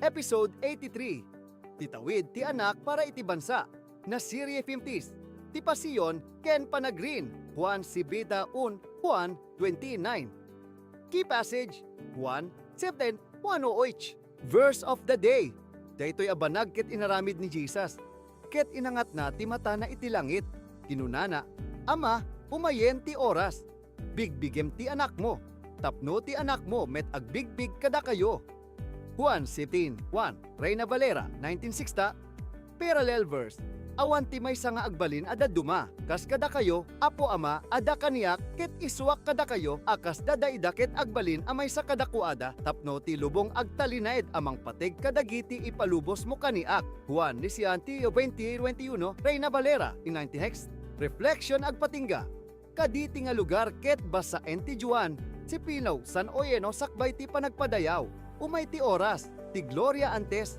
Episode 83. Titawid ti anak para iti bansa. Na Serie 50s. Ti pasiyon ken panagrin. Juan Sibita un Juan 29. Key passage Juan 7:108. Verse of the day. Daytoy abanag ket inaramid ni Jesus. Ket inangat na ti mata na iti langit. Kinunana, Ama, umayen ti oras. Bigbigem ti anak mo. Tapno ti anak mo met agbigbig kada kayo. Juan 17:1, Reina Valera 1960. Parallel verse. Awan ti maysa nga agbalin ada duma, kas kada kayo, apo ama, ada kaniyak, ket isuwak kada kayo, akas dadaida ket agbalin amay sa kadakuada, tapno ti lubong agtalinaed amang patig kadagiti ipalubos mo kaniak. Juan 20:21, Reina Valera in 90 hex. Reflection agpatingga. Kaditi nga lugar ket basaen ti Juan, si Pinaw San Oyeno sakbay ti panagpadayaw. Umay ti oras, ti gloria antes,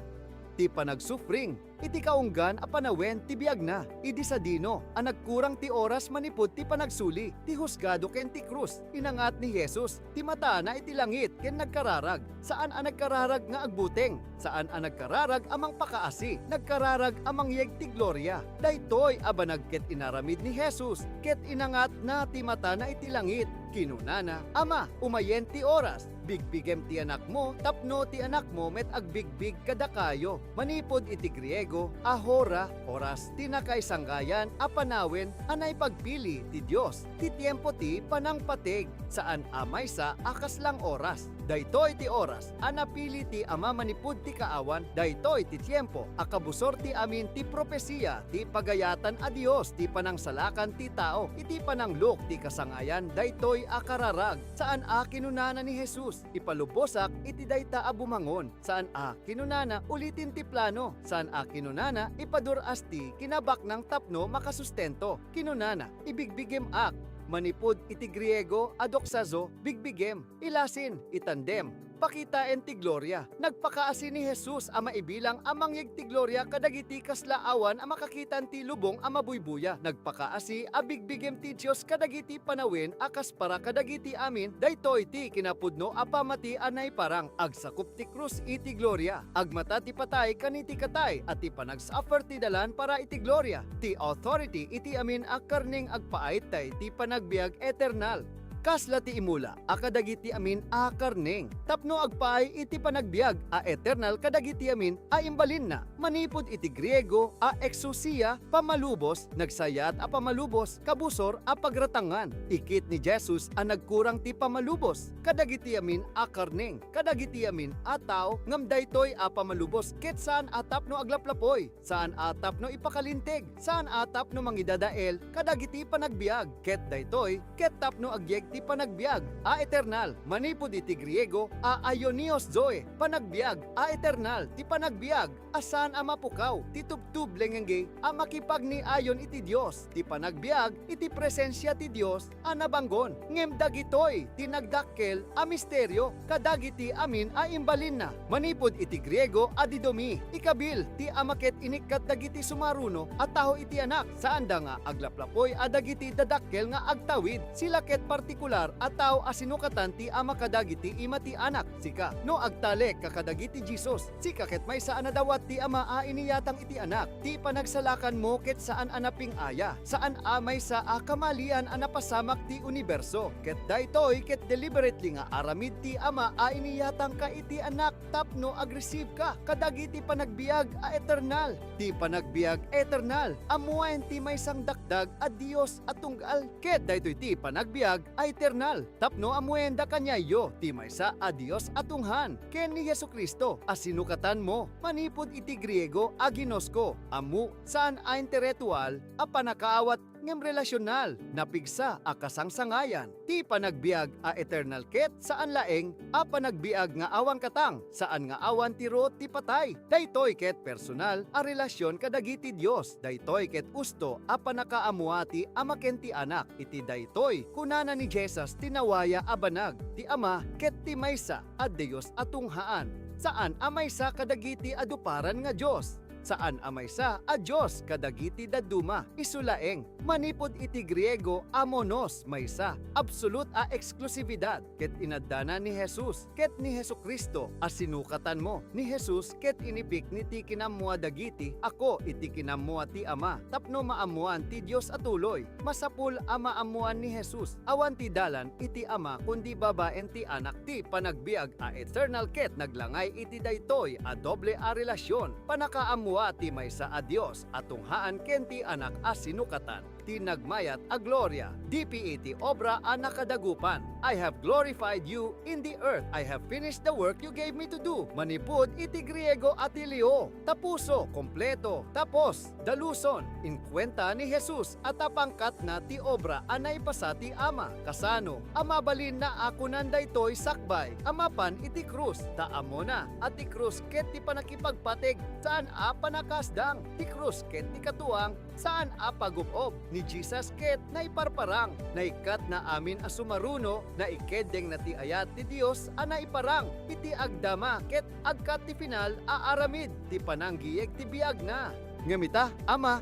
ti panagsufring, iti kaunggan a panawen ti biag na, idi sa dino, a nagkurang ti oras manipod ti panagsuli, ti husgado ken ti krus, inangat ni Jesus, ti mata na iti langit ken nagkararag, saan a nagkararag nga agbuteng, saan a nagkararag amang pakaasi, nagkararag amang yeg ti gloria, daytoy abanag ket inaramid ni Jesus, ket inangat na ti mata na iti langit, kinunana, Ama, umayen ti oras, bigbigem ti anak mo, tapno ti anak mo met agbigbig kada kayo. Manipod iti Griego, ahora, oras, tinakaisanggayan, apanawen, anay pagpili ti Dios. Ti tiempo ti panangpatig, saan amay sa akas lang oras. Daytoy ti oras, anapili ti ama manipod ti kaawan, daytoy ti tiempo, akabusor ti amin ti propesiya, ti pagayatan a Dios, ti panangsalakan ti tao, iti pananglok ti kasangayan, daytoy akararag, saan a kinunana ni Jesus, ipalubosak iti dayta a bumangon, saan a kinunana ulitin ti plano, saan a kinunana ipaduras ti kinabak ng tapno makasustento, kinunana ibigbigem ak, manipod iti Griego adoksazo, bigbigem, ilasin, itandem, pakitain ti gloria. Nagpakaasi ni Jesus ama ibilang amang yeg ti gloria kadagiti kaslaawan a makakitan ti lubong a mabuybuya. Nagpakaasi a bigbigem ti Dios kadagiti panawin akas para kadagiti amin, daytoy ti kinapudno a pamati anay parang agsakup ti krus iti gloria. Agmata ti patay kaniti katay at ti panagsuffer ti dalan para iti gloria. Ti authority iti amin a karning agpaaytay ti panagbiag eternal. Kasla ti imula, a kadagiti amin a karneng. Tapno agpaay iti panagbiag a eternal kadagiti amin a imbalin na. Manipod iti Griego a exousia, pamalubos, nagsayat a pamalubos, kabusor a pagratangan. Ikit ni Jesus a nagkurang ti pamalubos. Kadagiti amin a karneng, kadagiti amin a tao, ngam daytoy a pamalubos, ket saan atap no aglaplapoy, saan atap no ipakalintig, saan atap no mangidadael, kadagiti panagbiag, ket daytoy, ket tapno agyeg ti panagbiag a eternal. Manipod iti Griego a aionios zoe, panagbiag a eternal, ti panagbiag asan a mapukaw, ti tubtub lengenge a makipag ni ayon iti Dios, ti panagbiag iti presensya ti Dios a nabanggon. Ngem dagitoy ti nagdakkel a misteryo kadagiti amin a imbalin na. Manipod iti Griego a didomi, ikabil ti amaket inikkat dagiti sumaruno at taho iti anak, saan da nga aglaplapoy a dagiti dadakkel nga agtawid, sila ket partikular at tao asinukatan ti ama kadagiti imati anak, sika no agtalek kakadagiti Jesus, sika ket may saan nadawat ti ama a iniyatang iti anak, ti panagsalakan mo ket saan anaping aya, saan amay sa kamalian a napasamak ti universo, ket daytoy ket deliberately nga aramid ti ama a iniyatang ka iti anak, tapno agreceive ka kadagiti panagbiag a eternal, ti panagbiag eternal amuayen ti maysang dakdag a Dios at tunggal, ket daytoy ti panagbiag a eternal, tapno amuenda kanyayo, ti maysa a Dios atunghan, ken ni Jesucristo, asinukatan mo, manipod iti Griego a ginosko, amu saan a intelectual, a panakaawat ngem relasyonal, napigsa a kasangsangayan, ti panagbiag a eternal ket saan laeng a panagbiag nga awang katang, saan nga awan ti ro ti patay, daytoy ket personal a relasyon kadagiti Dios, daytoy ket usto a panakaamuati a maken ti anak, iti daytoy kunana ni Jesus tinawaya a banag, ti ama ket ti maysa a Dios atunghaan, saan a maysa kadagiti aduparan nga Dios. Saan amay sa a Diyos kadagiti daduma isulaeng manipod iti Griego amonos maysa absolute a eksklusibidad ket inaddana ni Jesus ket ni Hesukristo a sinukatan mo ni Jesus ket inipik ni ti kinamua dagiti ako iti kinamua ti Ama tapno maamuan ti Dios atuloy masapul a maamuan ni Jesus awan ti dalan iti Ama kundi babaen ti anak ti panagbiag a eternal ket naglangay iti daytoy a doble a relasyon panakaamuan ti maysa a Dios at tunghaan ken ti anak a sinukatan ti nagmayat a gloria DPE ti obra a nakadagupan. I have glorified you in the earth. I have finished the work you gave me to do. Manipod iti Griego atilio tapuso kompleto tapos daluson inkwenta ni Jesus at apangkat na ti obra a naipasa ti Ama kasano amabalin na ako nanday toy sakbay amapan iti krus taamo na at ti krus ket ti panakipagpatig saan a panakasdang ti krus ket ti katuang saan a pagupob ni Jesus ket naiparparang naikat na amin a sumaruno na ikedeng na ti ayat ti Dios a naiparang iti agdama ket agkat ti final a aramid ti pananggiyeg ti biag na ngamita Ama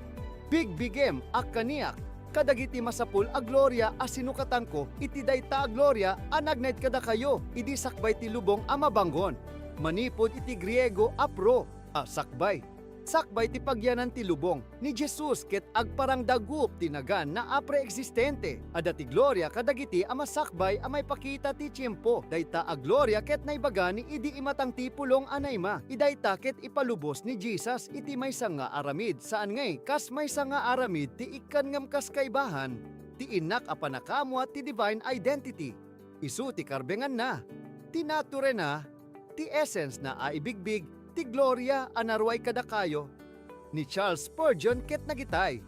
bigbigem a kaniak kadagiti masapul a gloria a sinukatan ko iti dayta a gloria a nagnayt kada kayo idi sakbay ti lubong a mabanggon manipod iti Griego a pro a sakbay ti pagyanan ti lubong ni Jesus ket agparang dagup tinagan na a preexistente ada ti gloria kadagiti a masakbay a may pakita ti tiempo dayta a gloria ket naibaga ni idi imatang ti pulong anayma idayta ket ipalubos ni Jesus iti maysa nga aramid saan ngay kas maysa nga aramid ti ikkan ngam kas kaibahan ti inak a panakamwa ti divine identity isu ti karbengan na ti nature na ti essence na a ibigbig ti gloria anarway kadakayo ni Charles Spurgeon ket nagitay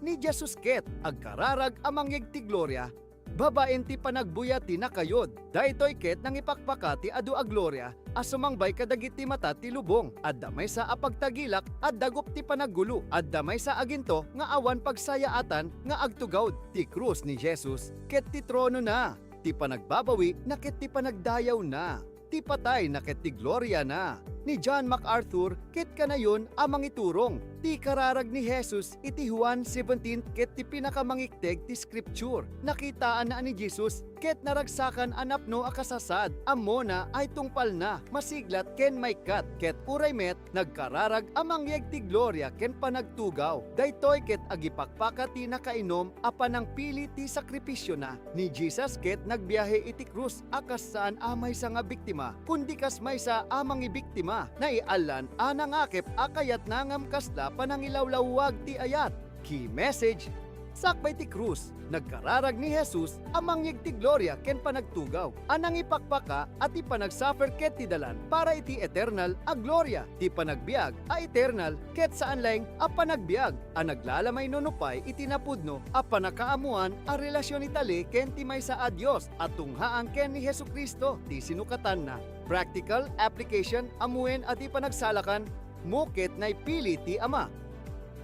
ni Jesus ket agkararag amangyeg ti gloria babaen ti panagbuya ti nakayod daytoy ket nangipakpaka ti adu a gloria a sumangbay kadagiti mata ti lubong adda maysa a pagtagilak adda gup ti panaggulo adda maysa aginto nga awan pagsayaatan nga agtugawd ti krus ni Jesus ket ti trono na ti panagbabawi na ket ti panagdayaw na ti patay na ket ti gloria na ni John MacArthur ket kanayon amang iturong ti kararag ni Jesus iti Juan 17 ket ti pinakamangiktek ti scripture nakitaan na ni Jesus ket naragsakan anapno a kasasad ammo na ay tungpal na masiglat ken maykat ket uray met nagkararag amang yeg ti gloria ken panagtugaw daytoy ket agipakpaka ti nakainom a panangpili ti sakripisyo na ni Jesus ket nagbiyahe iti krus akas saan amay sa nga biktima kundi kas maysa amang ibiktima na iallan anangakep akayat nangam kasla panangilawlawag ti ayat. Key message, sakbay ti krus, nagkararag ni Jesus amang yeg ti gloria ken panagtugaw. Anang ipakpaka at ipanagsuffer ket ti dalan para iti eternal a gloria. Ti panagbiag a eternal ket saan laeng a panagbiag a naglalamay nunupay iti napudno a panakaamuan a relasyon itali ken ti maysa a Dios at tunghaan ken ni Hesukristo ti sinukatan na. Practical application amuen at ipanagsalakan muket na ipili ti Ama.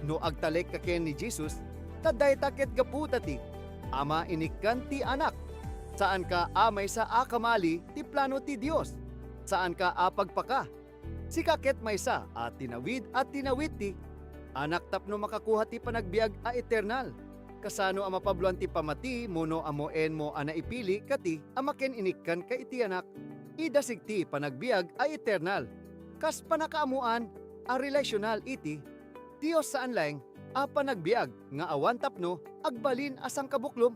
No agtalek ka ken ni Jesus, taday taket gaputa ti Ama inikkan ti anak. Saan ka amay sa akamali ti plano ti Dios? Saan ka apagpaka? Si kaket maysa at tinawid ti anak tapno makakuha ti panagbiag a eternal. Kasano ang mapabluan ti pamati muno amoen mo ana ipili kati amaken inikkan ka iti anak. Idasig ti panagbiag a eternal. Kas panakaamuan a relasyonal iti Dios saan laeng a panagbiag nga awan tapno agbalin asang kabuklom.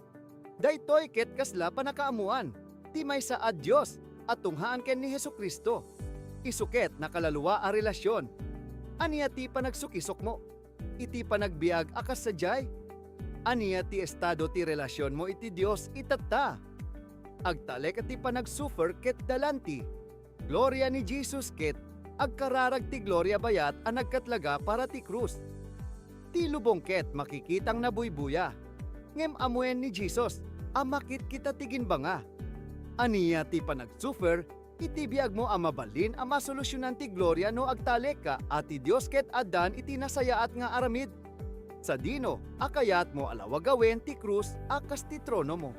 Daytoy ket kasla panakaamuan ti maysa a Dios at tunghaan ken ni Hesukristo. Isuket nakalaluwa a relasyon. Aniya ti panagsukisok mo. Iti panagbiag akas sadyay. Aniya ti estado ti relasyon mo iti Dios itatta. Agtalek at ti panagsuffer ket dalanti. Gloria ni Jesus ket agkararag ti gloria bayat ang nagkatlaga para ti krus. Ti lubong ket makikitang nabuybuya. Ngem amuen ni Jesus, amakit kita tigin banga. Aniya ti panagsuffer, iti biag mo amabalin ang masolusyonan ti gloria no agtalek ka at ti Dios ket adan iti nasayaat nga aramid. Sa dino, akayat mo alawagawen ti krus akas ti trono mo.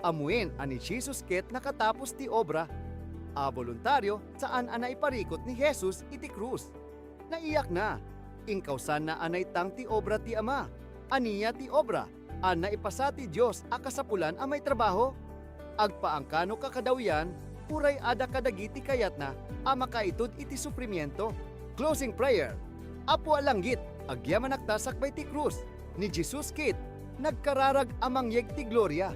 Amuin ani Jesus ket nakatapos ti obra. A voluntaryo saan ana iparikot ni Jesus iti krus. Naiyak na, Ingkausan na anay tang ti obra ti Ama. Aniya ti obra, an naipasa ti Diyos a kasapulan a may trabaho. Agpaangkano kakadawyan, puray ada kadagiti kayat na a makaitud iti sufrimiento. Closing prayer. Apo alanggit, agyaman sakbay ti krus. Ni Jesus kit, nagkararag amang yeg ti gloria.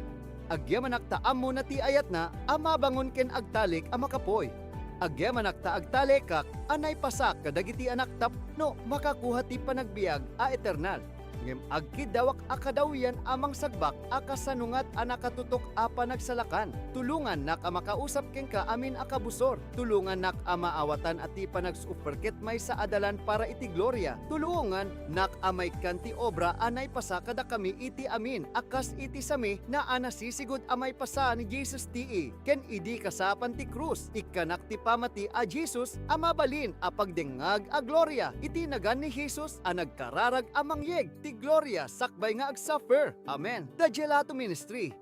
Agyaman taam mo na ti ayat na, amabangon ken agtalik a makapoy. Agyaman agtalekak, anay pasak kadagiti anak no makakuha ti panagbiag a eternal. Ngem agkidawak akadawyan amang sagbak akasanungat a nakatutok a panagsalakan. Tulungan nak a makausap ken ka amin akabusor. Tulungan nak a maawatan at ti panagsuperket may sa adalan para iti gloria. Tulungan nak a may kanti obra anay pasa kada kami iti amin. Akas iti sami na anasisigod a may pasa ni Jesus ti ken idi kasapan ti krus. Ikanak ti pamati a Jesus a mabalin a pagdengag a gloria. Iti nagan ni Jesus a nagkararag amang yeg ti gloria sakbay nga agsuffer. Amen. The Gelato Ministry.